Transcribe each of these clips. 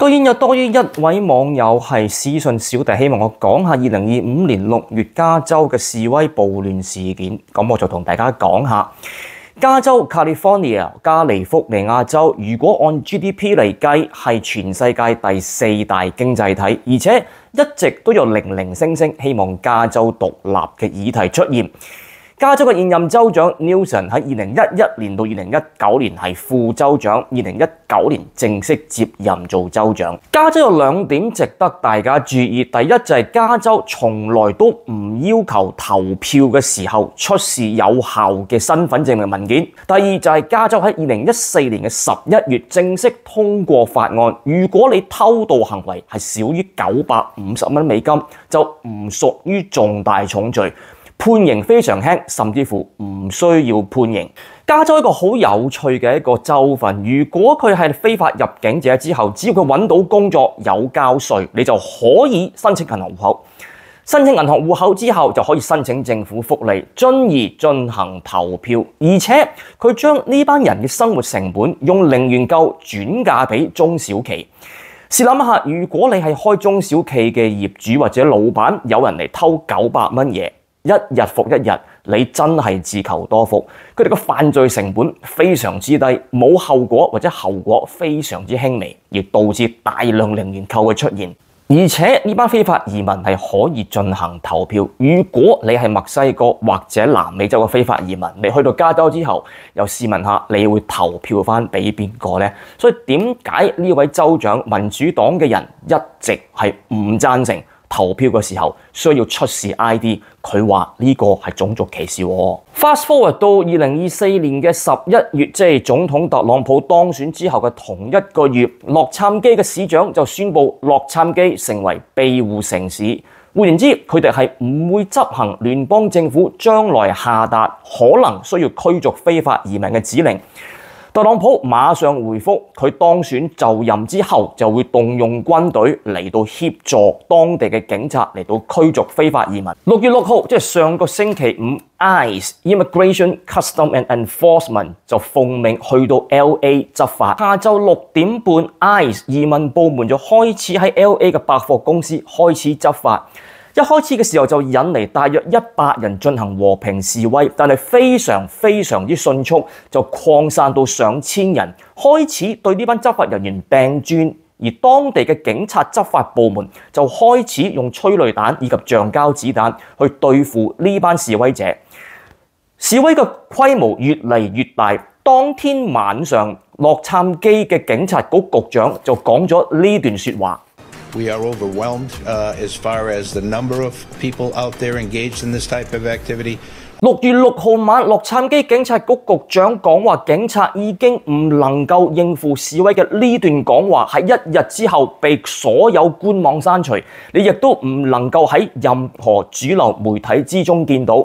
居然有多於一位網友係私信小弟，希望我講下2025年6月加州嘅示威暴亂事件。咁我就同大家講下，加州 California 加利福尼亞州，如果按 GDP 嚟計，係全世界第4大經濟體，而且一直都有零零星星希望加州獨立嘅議題出現。加州嘅現任州長 Newsom 喺2011年到2019年係副州長，2019年正式接任做州長。加州有2點值得大家注意，第一就係加州從來都唔要求投票嘅時候出示有效嘅身份證明文件。第二就係加州喺2014年嘅11月正式通過法案，如果你偷盜行為係少於950蚊美金，就唔屬於重大重罪。判刑非常輕，甚至乎唔需要判刑。加州一個好有趣嘅一個州份，如果佢係非法入境者之後，只要佢揾到工作有交稅，你就可以申請銀行戶口。申請銀行戶口之後，就可以申請政府福利，進而進行投票。而且佢將呢班人嘅生活成本用0元購轉嫁俾中小企。試諗下，如果你係開中小企嘅業主或者老闆，有人嚟偷900蚊嘢，一日復一日，你真係自求多福。佢哋嘅犯罪成本非常之低，冇後果或者後果非常之輕微，而導致大量0元購嘅出現。而且呢班非法移民係可以進行投票。如果你係墨西哥或者南美洲嘅非法移民，你去到加州之後，又試問下你會投票翻俾邊個呢？所以點解呢位州長民主黨嘅人一直係唔贊成投票嘅時候需要出示 ID？ 佢話呢個係種族歧視。Fast forward 到2024年嘅11月，即係總統特朗普當選之後嘅同一個月，洛杉磯嘅市長就宣布洛杉磯成為庇護城市。換言之，佢哋係唔會執行聯邦政府將來下達可能需要驅逐非法移民嘅指令。特朗普馬上回覆，佢當選就任之後就會動用軍隊嚟到協助當地嘅警察嚟到驅逐非法移民。6月6號，即係上個星期五 ，ICE Immigration Custom and Enforcement 就奉命去到 LA 執法。下晝6點半 ，ICE 移民部門就開始喺 LA 嘅百貨公司開始執法。一開始嘅時候就引嚟大約100人進行和平示威，但係非常之迅速，就擴散到上千人，開始對呢班執法人員掟磚，而當地嘅警察執法部門就開始用催淚彈以及橡膠子彈去對付呢班示威者。示威嘅規模越嚟越大，當天晚上洛杉磯嘅警察局局長就講咗呢段說話。We are overwhelmed as far as the number of people out there engaged in this type of activity. 6月6號晚，洛杉磯警察局局長講話，警察已經唔能夠應付示威嘅呢段講話，喺1日之後被所有官網刪除，你亦都唔能夠喺任何主流媒體之中見到。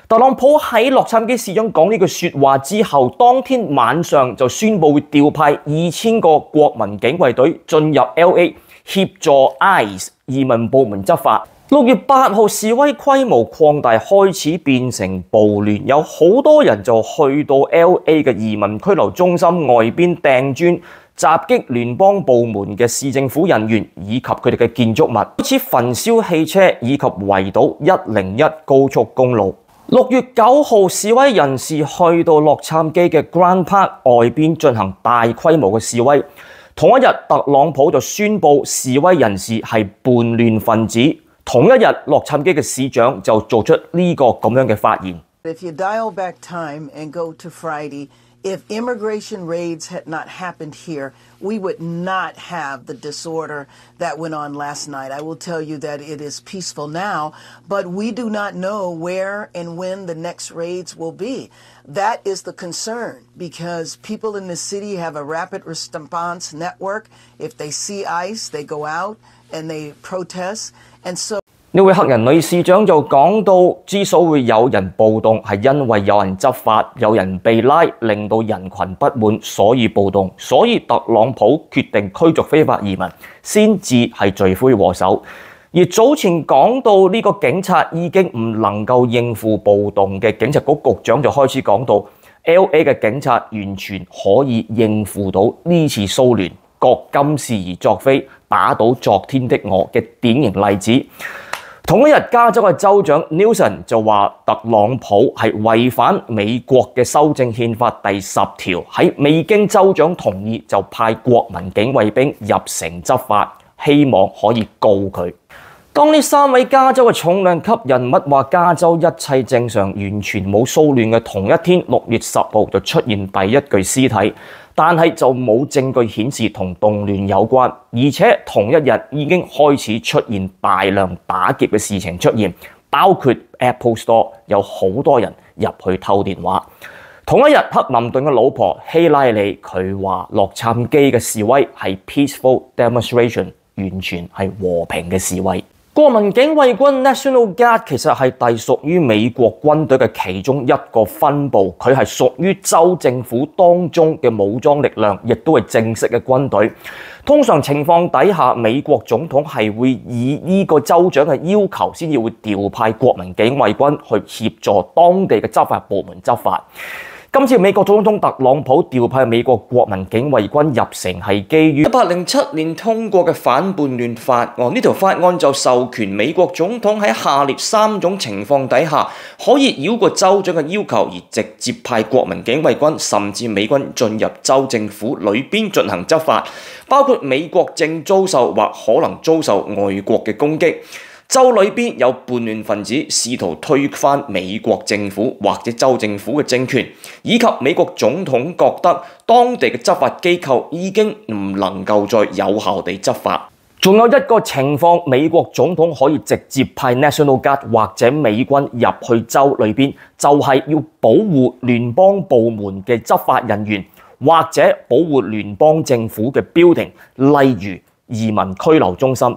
特朗普喺洛杉磯市長講呢句說話之後，當天晚上就宣布會調派2000個國民警衛隊進入 LA。協助 ICE 移民部門執法。6月8號示威規模擴大，開始變成暴亂，有好多人就去到 LA 嘅移民拘留中心外邊掟磚，襲擊聯邦部門嘅市政府人員以及佢哋嘅建築物，開始焚燒汽車以及圍堵101高速公路。6月9號，示威人士去到洛杉磯嘅 Grand Park 外邊進行大規模嘅示威。同一日，特朗普就宣布示威人士係叛亂分子。同一日，洛杉磯嘅市長就做出呢個咁樣嘅發言。If you dial back time and go to Friday, if immigration raids had not happened here, we would not have the disorder that went on last night. I will tell you that it is peaceful now, but we do not know where and when the next raids will be. That is the concern, because people in the city have a rapid response network. If they see ICE, they go out and they protest. And so 呢位黑人女市長就講到，之所以會有人暴動，係因為有人執法，有人被拉，令到人群不滿，所以暴動。所以特朗普決定驅逐非法移民，先至係罪魁禍首。而早前講到呢個警察已經唔能夠應付暴動嘅警察局局長就開始講到 ，LA 嘅警察完全可以應付到呢次騷亂。覺今是而昨非，打倒昨天的我嘅典型例子。同一日，加州嘅州長 Newsom 就話特朗普係違反美國嘅修正憲法第10條，喺未經州長同意就派國民警衛兵入城執法，希望可以告佢。當呢3位加州嘅重量級人物話加州一切正常，完全冇騷亂嘅同一天，6月10號就出現第一具屍體，但係就冇證據顯示同動亂有關，而且同一日已經開始出現大量打劫嘅事情出現，包括 Apple Store 有好多人入去偷電話。同一日，克林頓嘅老婆希拉里佢話洛杉磯嘅示威係 peaceful demonstration， 完全係和平嘅示威。國民警衛軍 National Guard 其實係隸屬於美國軍隊嘅其中一個分部，佢係屬於州政府當中嘅武裝力量，亦都係正式嘅軍隊。通常情況底下，美國總統係會以呢個州長嘅要求先至會調派國民警衛軍去協助當地嘅執法部門執法。今次美國總統特朗普調派美國國民警衛軍入城係基於1807年通過嘅反叛亂法案，呢條法案就授權美國總統喺下列3種情況底下可以繞過州長嘅要求而直接派國民警衛軍甚至美軍進入州政府裏邊進行執法，包括美國正遭受或可能遭受外國嘅攻擊，州裏邊有叛亂分子試圖推翻美國政府或者州政府嘅政權，以及美國總統覺得當地嘅執法機構已經唔能夠再有效地執法。仲有一個情況，美國總統可以直接派 National Guard 或者美軍入去州裏邊，就係要保護聯邦部門嘅執法人員，或者保護聯邦政府嘅 building， 例如移民拘留中心。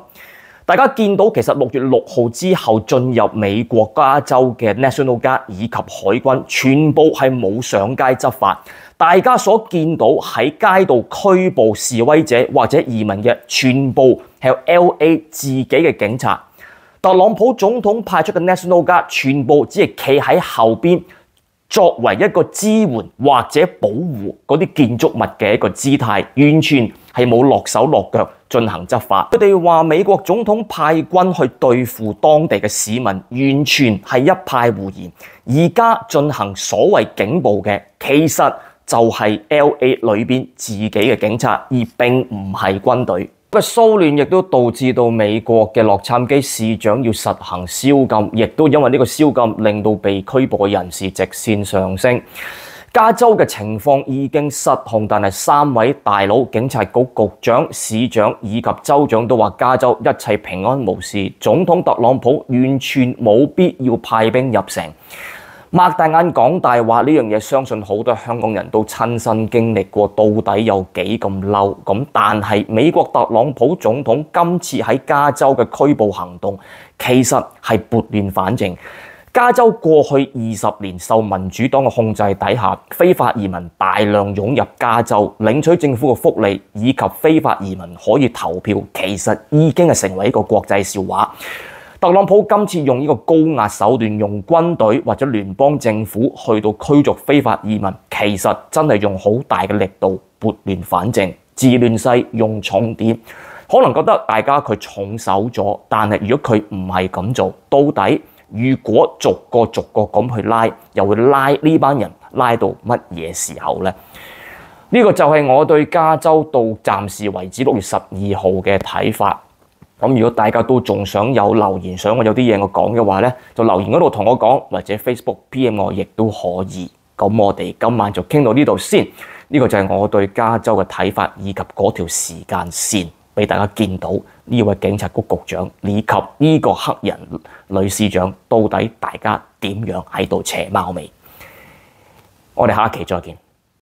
大家見到其實6月6號之後進入美國加州嘅 National Guard 以及海軍全部係冇上街執法，大家所見到喺街道拘捕示威者或者移民嘅全部係 LA 自己嘅警察。特朗普總統派出嘅 National Guard 全部只係企喺後邊，作為一個支援或者保護嗰啲建築物嘅一個姿態，完全係冇落手落腳進行執法。佢哋話美國總統派軍去對付當地嘅市民，完全係一派胡言。而家進行所謂警暴嘅，其實就係 LA 裏邊自己嘅警察，而並唔係軍隊。個騷亂亦都導致到美國嘅洛杉磯市長要實行宵禁，亦都因為呢個宵禁令到被拘捕嘅人士直線上升。加州嘅情況已經失控，但係3位大佬、警察局局長、市長以及州長都話加州一切平安無事，總統特朗普完全冇必要派兵入城。擘大眼講大話呢樣嘢，相信好多香港人都親身經歷過，到底有幾咁嬲？咁但係美國特朗普總統今次喺加州嘅拘捕行動，其實係撥亂反正。加州過去20年受民主黨嘅控制底下，非法移民大量湧入加州，領取政府嘅福利以及非法移民可以投票，其實已經係成為一個國際笑話。特朗普今次用呢個高壓手段，用軍隊或者聯邦政府去到驅逐非法移民，其實真係用好大嘅力度撥亂反正，治亂世用重點。可能覺得大家佢重手咗，但係如果佢唔係咁做，到底如果逐個咁去拉，又會拉呢班人拉到乜嘢時候呢？呢個就係我對加州到暫時為止6月12號嘅睇法。咁如果大家都仲想有留言，想我有啲嘢我講嘅話呢，就留言嗰度同我講，或者 Facebook PM 我亦都可以。咁我哋今晚就傾到呢度先。呢個就係我對加州嘅睇法，以及嗰條時間線，俾大家見到呢位警察局局長以及呢個黑人女市長，到底大家點樣喺度邪貓尾？我哋下一期再見。